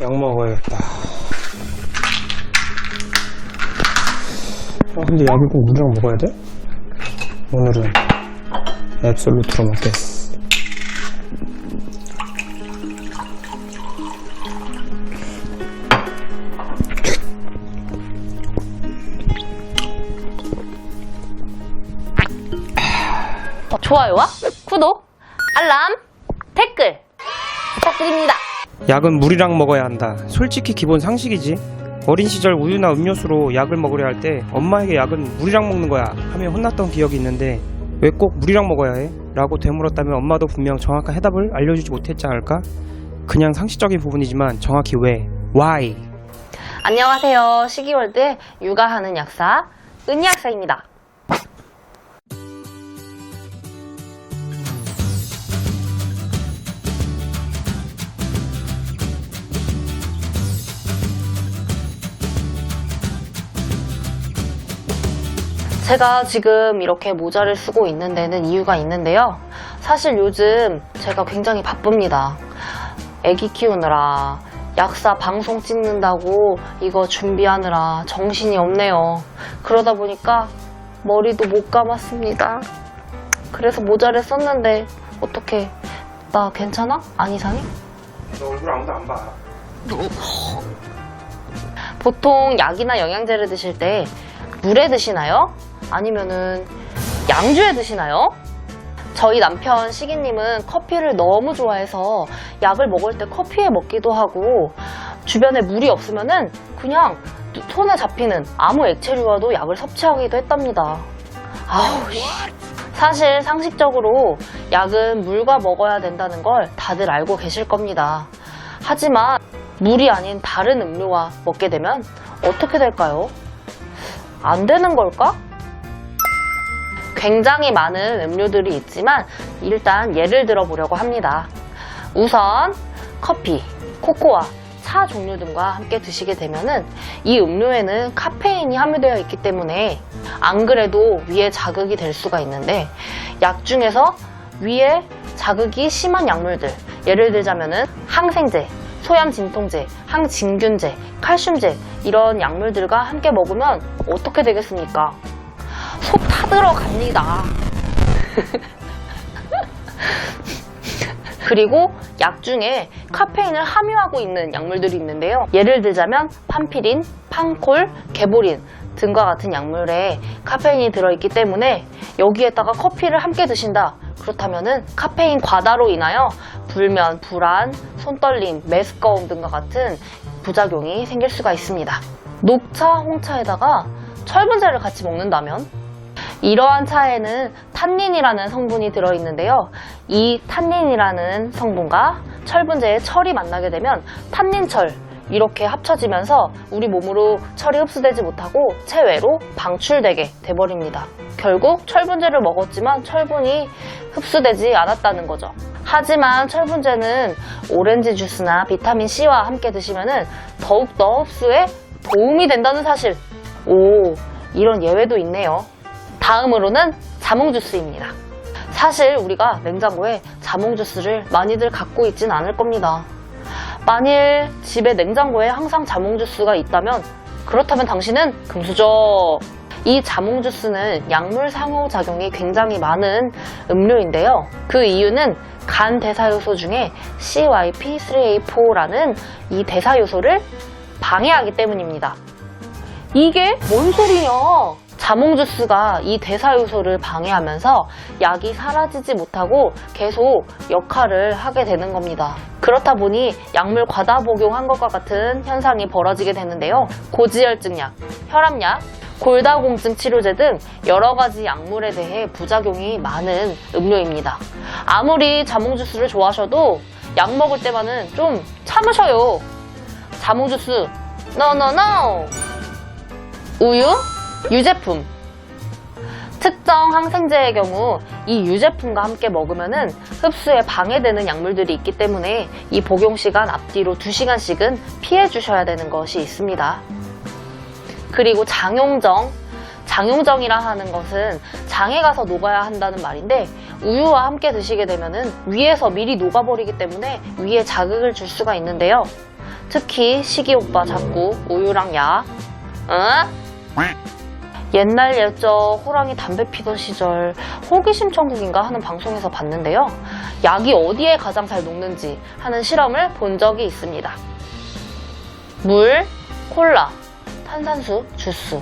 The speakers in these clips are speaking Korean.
약 먹어야겠다. 근데 약이 꼭 물이랑 먹어야 돼? 오늘은 앱솔루트로 먹겠어. 좋아요와 구독, 알람, 댓글 부탁드립니다. 약은 물이랑 먹어야 한다. 솔직히 기본 상식이지. 어린 시절 우유나 음료수로 약을 먹으려 할 때 엄마에게 약은 물이랑 먹는 거야 하며 혼났던 기억이 있는데 왜 꼭 물이랑 먹어야 해? 라고 되물었다면 엄마도 분명 정확한 해답을 알려주지 못했지 않을까? 그냥 상식적인 부분이지만 정확히 왜? Why? 안녕하세요. 시기월드의 육아하는 약사 은희약사입니다. 제가 지금 이렇게 모자를 쓰고 있는 데는 이유가 있는데요. 사실 요즘 제가 굉장히 바쁩니다. 애기 키우느라, 약사 방송 찍는다고 이거 준비하느라 정신이 없네요. 그러다 보니까 머리도 못 감았습니다. 그래서 모자를 썼는데 어떡해. 나 괜찮아? 안 이상해? 너 얼굴 아무도 안 봐. 보통 약이나 영양제를 드실 때 물에 드시나요? 아니면은 양주에 드시나요? 저희 남편 시기님은 커피를 너무 좋아해서 약을 먹을 때 커피에 먹기도 하고 주변에 물이 없으면은 그냥 손에 잡히는 아무 액체류와도 약을 섭취하기도 했답니다. 아우, 사실 상식적으로 약은 물과 먹어야 된다는 걸 다들 알고 계실 겁니다. 하지만 물이 아닌 다른 음료와 먹게 되면 어떻게 될까요? 안 되는 걸까? 굉장히 많은 음료들이 있지만 일단 예를 들어 보려고 합니다. 우선 커피, 코코아, 차 종류 등과 함께 드시게 되면은 이 음료에는 카페인이 함유되어 있기 때문에 안 그래도 위에 자극이 될 수가 있는데 약 중에서 위에 자극이 심한 약물들, 예를 들자면은 항생제, 소염 진통제, 항진균제, 칼슘제 이런 약물들과 함께 먹으면 어떻게 되겠습니까? 속 타들어 갑니다. 그리고 약 중에 카페인을 함유하고 있는 약물들이 있는데요. 예를 들자면 판피린, 판콜, 개보린 등과 같은 약물에 카페인이 들어있기 때문에 여기에다가 커피를 함께 드신다. 그렇다면은 카페인 과다로 인하여 불면, 불안, 손떨림, 메스꺼움 등과 같은 부작용이 생길 수가 있습니다. 녹차, 홍차에다가 철분제를 같이 먹는다면 이러한 차에는 탄닌이라는 성분이 들어있는데요. 이 탄닌이라는 성분과 철분제의 철이 만나게 되면 탄닌철 이렇게 합쳐지면서 우리 몸으로 철이 흡수되지 못하고 체외로 방출되게 돼버립니다. 결국 철분제를 먹었지만 철분이 흡수되지 않았다는 거죠. 하지만 철분제는 오렌지 주스나 비타민 C와 함께 드시면 더욱더 흡수에 도움이 된다는 사실. 오, 이런 예외도 있네요. 다음으로는 자몽 주스입니다. 사실 우리가 냉장고에 자몽 주스를 많이들 갖고 있진 않을 겁니다. 만일 집에 냉장고에 항상 자몽 주스가 있다면 그렇다면 당신은 금수저. 이 자몽 주스는 약물 상호작용이 굉장히 많은 음료인데요. 그 이유는 간 대사효소 중에 CYP3A4라는 이 대사효소를 방해하기 때문입니다. 이게 뭔 소리냐? 자몽 주스가 이 대사효소를 방해하면서 약이 사라지지 못하고 계속 역할을 하게 되는 겁니다. 그렇다 보니 약물 과다 복용한 것과 같은 현상이 벌어지게 되는데요. 고지혈증약, 혈압약, 골다공증 치료제 등 여러 가지 약물에 대해 부작용이 많은 음료입니다. 아무리 자몽 주스를 좋아하셔도 약 먹을 때만은 좀 참으셔요. 자몽 주스, no. 우유, 유제품. 특정 항생제의 경우 이 유제품과 함께 먹으면 흡수에 방해되는 약물들이 있기 때문에 이 복용시간 앞뒤로 2시간씩은 피해 주셔야 되는 것이 있습니다. 그리고 장용정이라 하는 것은 장에 가서 녹아야 한다는 말인데 우유와 함께 드시게 되면 위에서 미리 녹아버리기 때문에 위에 자극을 줄 수가 있는데요. 특히 시기오빠 자꾸 우유랑 약. 응? 옛날 옛적 호랑이 담배 피던 시절 호기심 천국인가 하는 방송에서 봤는데요. 약이 어디에 가장 잘 녹는지 하는 실험을 본 적이 있습니다. 물, 콜라, 탄산수, 주스.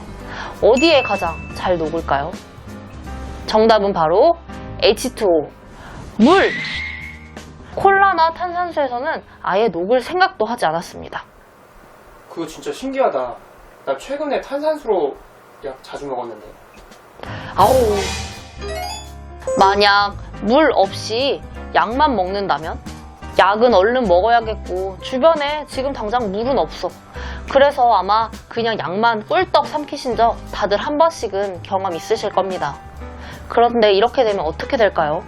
어디에 가장 잘 녹을까요? 정답은 바로 H2O. 물! 콜라나 탄산수에서는 아예 녹을 생각도 하지 않았습니다. 그거 진짜 신기하다. 나 최근에 탄산수로 약 자주 먹었는데. 아우. 만약 물 없이 약만 먹는다면? 약은 얼른 먹어야겠고 주변에 지금 당장 물은 없어. 그래서 아마 그냥 약만 꿀떡 삼키신 적 다들 한 번씩은 경험 있으실 겁니다. 그런데 이렇게 되면 어떻게 될까요?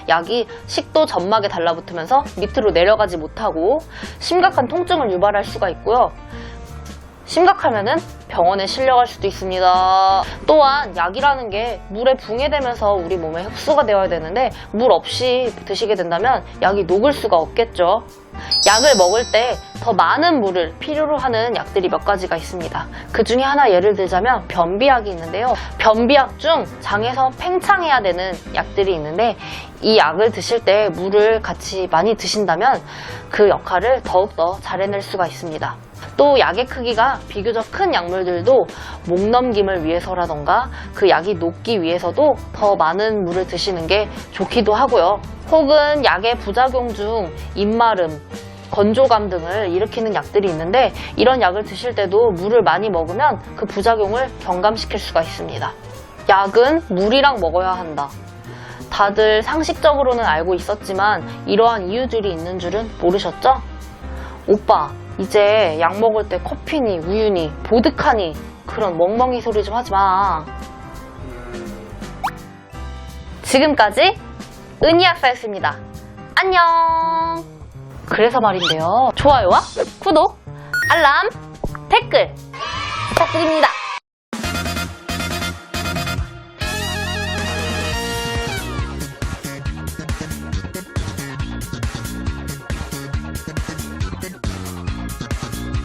약이 식도 점막에 달라붙으면서 밑으로 내려가지 못하고 심각한 통증을 유발할 수가 있고요. 심각하면은 병원에 실려갈 수도 있습니다. 또한 약이라는 게 물에 붕해되면서 우리 몸에 흡수가 되어야 되는데 물 없이 드시게 된다면 약이 녹을 수가 없겠죠. 약을 먹을 때 더 많은 물을 필요로 하는 약들이 몇 가지가 있습니다. 그 중에 하나 예를 들자면 변비약이 있는데요. 변비약 중 장에서 팽창해야 되는 약들이 있는데 이 약을 드실 때 물을 같이 많이 드신다면 그 역할을 더욱더 잘 해낼 수가 있습니다. 또 약의 크기가 비교적 큰 약물들도 목 넘김을 위해서라던가 그 약이 녹기 위해서도 더 많은 물을 드시는 게 좋기도 하고요. 혹은 약의 부작용 중 입마름, 건조감 등을 일으키는 약들이 있는데 이런 약을 드실 때도 물을 많이 먹으면 그 부작용을 경감시킬 수가 있습니다. 약은 물이랑 먹어야 한다. 다들 상식적으로는 알고 있었지만 이러한 이유들이 있는 줄은 모르셨죠? 오빠, 이제 약 먹을 때 커피니 우유니 보드카니 그런 멍멍이 소리 좀 하지 마. 지금까지 은희약사였습니다. 안녕. 그래서 말인데요. 좋아요와 구독, 알람, 댓글 부탁드립니다.